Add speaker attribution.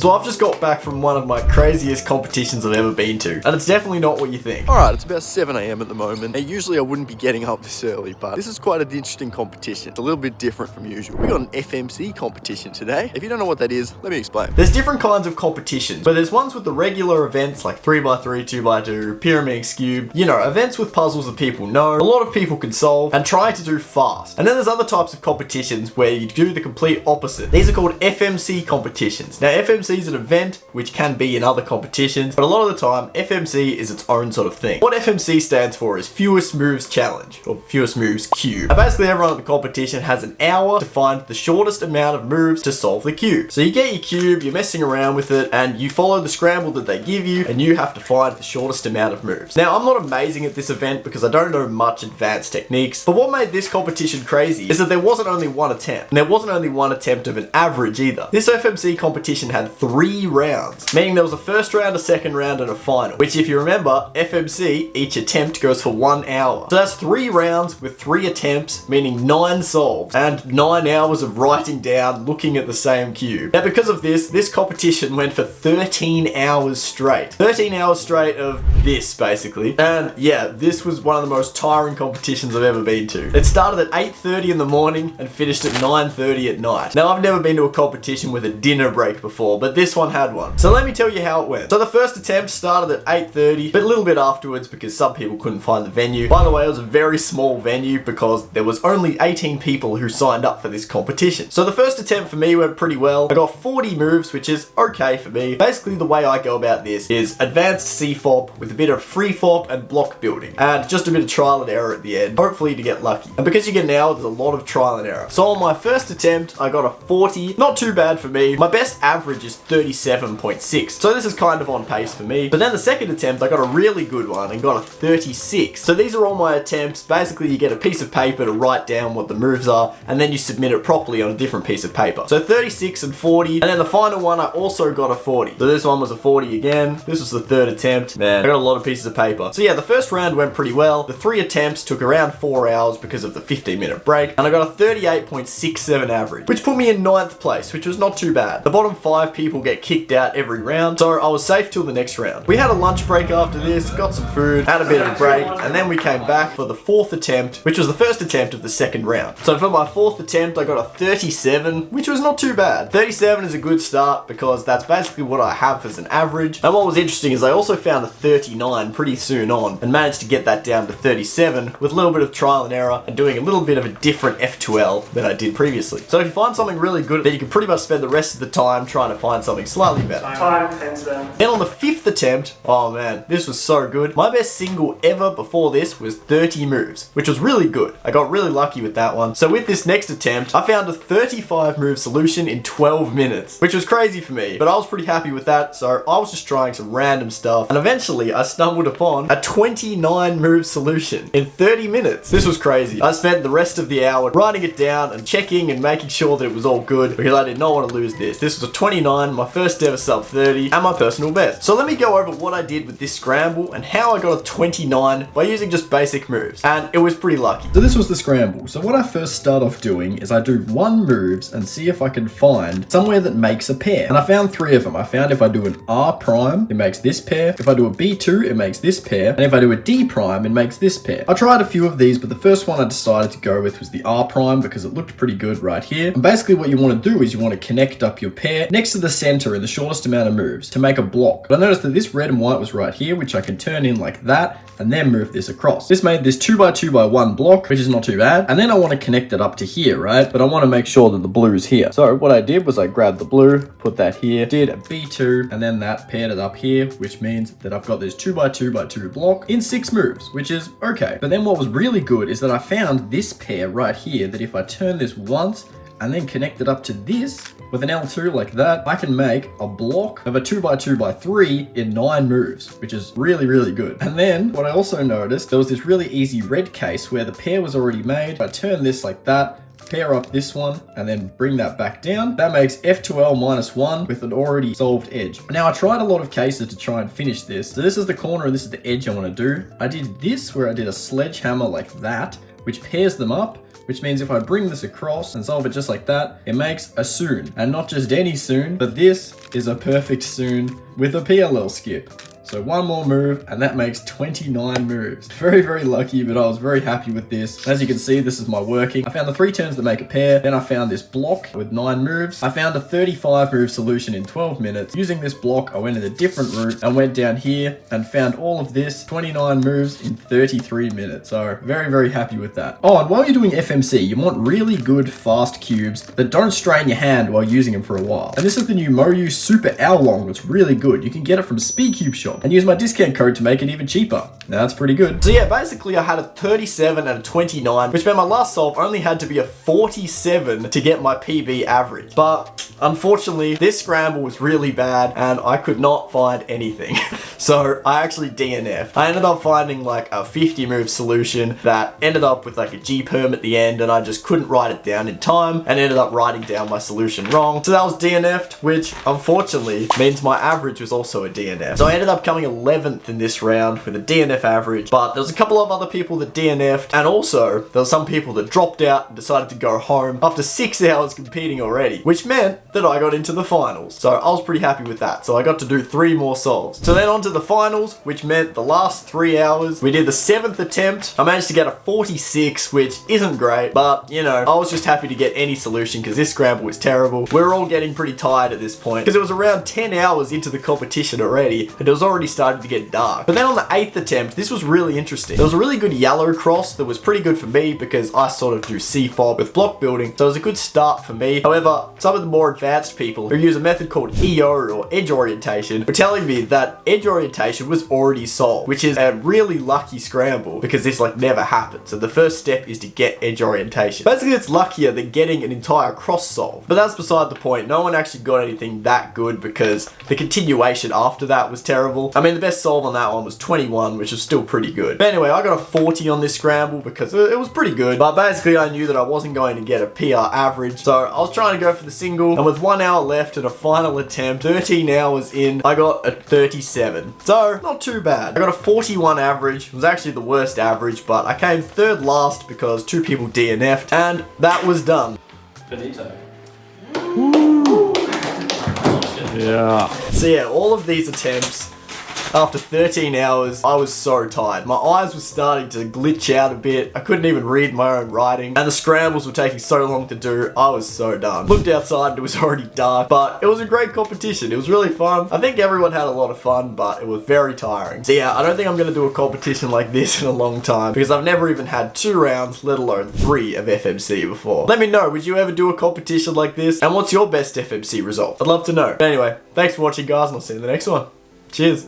Speaker 1: So I've just got back from one of my craziest competitions I've ever been to, and it's definitely not what you think.
Speaker 2: Alright, it's about 7 AM at the moment, and usually I wouldn't be getting up this early, but this is quite an interesting competition. It's a little bit different from usual. We got an FMC competition today. If you don't know what that is, let me explain.
Speaker 1: There's different kinds of competitions, but there's ones with the regular events like 3x3, 2x2, Pyraminx Cube, you know, events with puzzles that people know, a lot of people can solve, and try to do fast. And then there's other types of competitions where you do the complete opposite. These are called FMC competitions. Now FMC is an event which can be in other competitions, but a lot of the time FMC is its own sort of thing. What FMC stands for is Fewest Moves Challenge, or Fewest Moves Cube. And basically everyone at the competition has an hour to find the shortest amount of moves to solve the cube. So you get your cube, you're messing around with it, and you follow the scramble that they give you, and you have to find the shortest amount of moves. Now I'm not amazing at this event because I don't know much advanced techniques, but what made this competition crazy is that there wasn't only one attempt, and there wasn't only one attempt of an average either. This FMC competition had 3 rounds, meaning there was a first round, a second round, and a final, which if you remember, FMC, each attempt goes for 1 hour. So that's 3 rounds with 3 attempts, meaning 9 solves, and 9 hours of writing down, looking at the same cube. Now because of this competition went for 13 hours straight. 13 hours straight of this, basically. And yeah, this was one of the most tiring competitions I've ever been to. It started at 8:30 in the morning and finished at 9:30 at night. Now I've never been to a competition with a dinner break before, but this one had one. So let me tell you how it went. So the first attempt started at 8:30, but a little bit afterwards because some people couldn't find the venue. By the way, it was a very small venue because there was only 18 people who signed up for this competition. So the first attempt for me went pretty well. I got 40 moves, which is okay for me. Basically the way I go about this is advanced CFOP with a bit of free FOP and block building, and just a bit of trial and error at the end, hopefully to get lucky. And because you get an hour, there's a lot of trial and error. So on my first attempt, I got a 40, not too bad for me. My best average is 37.6, so this is kind of on pace for me. But then the second attempt, I got a really good one and got a 36. So these are all my attempts. Basically, you get a piece of paper to write down what the moves are, and then you submit it properly on a different piece of paper. So 36 and 40, and then the final one, I also got a 40. So this one was a 40 again. This was the third attempt. Man, I got a lot of pieces of paper. So yeah, the first round went pretty well. The 3 attempts took around 4 hours because of the 15-minute break, and I got a 38.67 average, which put me in 9th place, which was not too bad. The bottom 5 people get kicked out every round, so I was safe till the next round. We had a lunch break after this, got some food, had a bit of a break, and then we came back for the 4th attempt, which was the first attempt of the second round. So for my 4th attempt, I got a 37, which was not too bad. 37 is a good start because that's basically what I have as an average. And what was interesting is I also found a 39 pretty soon on and managed to get that down to 37 with a little bit of trial and error and doing a little bit of a different F2L than I did previously. So if you find something really good, then you can pretty much spend the rest of the time trying to find something slightly better.
Speaker 3: Time, hands down.
Speaker 1: Then on the 5th attempt, oh man, this was so good. My best single ever before this was 30 moves, which was really good. I got really lucky with that one. So with this next attempt, I found a 35 move solution in 12 minutes, which was crazy for me, but I was pretty happy with that. So I was just trying some random stuff, and eventually I stumbled upon a 29 move solution in 30 minutes. This was crazy. I spent the rest of the hour writing it down and checking and making sure that it was all good because I did not want to lose this. This was a 29, my first ever sub 30, and my personal best. So let me go over what I did with this scramble and how I got a 29 by using just basic moves, and it was pretty lucky.
Speaker 4: So this was the scramble. So what I first start off doing is I do 1 moves and see if I can find somewhere that makes a pair. And I found 3 of them. I found if I do an R prime, it makes this pair. If I do a B2, it makes this pair. And if I do a D prime, it makes this pair. I tried a few of these, but the first one I decided to go with was the R prime because it looked pretty good right here. And basically what you want to do is you want to connect up your pair next to the center in the shortest amount of moves to make a block. But I noticed that this red and white was right here, which I can turn in like that and then move this across. This made this 2x2x1 block, which is not too bad. And then I want to connect it up to here, right? But I want to make sure that the blue is here. So what I did was I grabbed the blue, put that here, did a B2, and then that paired it up here, which means that I've got this 2x2x2 block in 6 moves, which is okay. But then what was really good is that I found this pair right here, that if I turn this once and then connect it up to this with an L2 like that, I can make a block of a 2x2x3 in 9 moves, which is really, really good. And then what I also noticed, there was this really easy red case where the pair was already made. I turn this like that, pair up this one, and then bring that back down. That makes F2L -1 with an already solved edge. Now I tried a lot of cases to try and finish this. So this is the corner and this is the edge I want to do. I did this where I did a sledgehammer like that, which pairs them up, which means if I bring this across and solve it just like that, it makes a soon. And not just any soon, but this is a perfect soon with a parallel skip. So one more move, and that makes 29 moves. Very, very lucky, but I was very happy with this. As you can see, this is my working. I found the 3 turns that make a pair. Then I found this block with 9 moves. I found a 35 move solution in 12 minutes. Using this block, I went in a different route and went down here and found all of this, 29 moves in 33 minutes. So very, very happy with that. Oh, and while you're doing FMC, you want really good, fast cubes that don't strain your hand while using them for a while. And this is the new Moyu Super Oolong that's really good. You can get it from Speedcube Shop and use my discount code to make it even cheaper. Now that's pretty good.
Speaker 1: So yeah, basically I had a 37 and a 29, which meant my last solve only had to be a 47 to get my PB average. But unfortunately, this scramble was really bad and I could not find anything. So I actually DNF'd. I ended up finding like a 50 move solution that ended up with like a G perm at the end, and I just couldn't write it down in time and ended up writing down my solution wrong. So that was DNF'd, which unfortunately means my average was also a DNF. So I ended up coming 11th in this round with a DNF average, but there was a couple of other people that DNF'd, and also there were some people that dropped out and decided to go home after 6 hours competing already, which meant that I got into the finals. So I was pretty happy with that. So I got to do 3 more solves. So then on to the finals, which meant the last 3 hours. We did the 7th attempt. I managed to get a 46, which isn't great, but you know, I was just happy to get any solution because this scramble was terrible. We were all getting pretty tired at this point because it was around 10 hours into the competition already, and it was already starting to get dark. But then on the 8th attempt, this was really interesting. There was a really good yellow cross that was pretty good for me because I sort of do C-fob with block building, so it was a good start for me. However, some of the more advanced people who use a method called EO or edge orientation were telling me that edge orientation was already solved, which is a really lucky scramble because this like never happened. So the first step is to get edge orientation. Basically, it's luckier than getting an entire cross solve. But that's beside the point. No one actually got anything that good because the continuation after that was terrible. I mean, the best solve on that one was 21, which was still pretty good. But anyway, I got a 40 on this scramble because it was pretty good. But basically, I knew that I wasn't going to get a PR average. So I was trying to go for the single, and with 1 hour left and a final attempt, 13 hours in, I got a 37. So not too bad. I got a 41 average. It was actually the worst average, but I came 3rd last because 2 people DNF'd, and that was done.
Speaker 4: Finito.
Speaker 2: Yeah.
Speaker 1: So yeah, all of these attempts, after 13 hours, I was so tired. My eyes were starting to glitch out a bit. I couldn't even read my own writing. And the scrambles were taking so long to do. I was so done. Looked outside and it was already dark. But it was a great competition. It was really fun. I think everyone had a lot of fun, but it was very tiring. So yeah, I don't think I'm going to do a competition like this in a long time because I've never even had 2 rounds, let alone 3 of FMC before. Let me know, would you ever do a competition like this? And what's your best FMC result? I'd love to know. But anyway, thanks for watching, guys, and I'll see you in the next one. Cheers.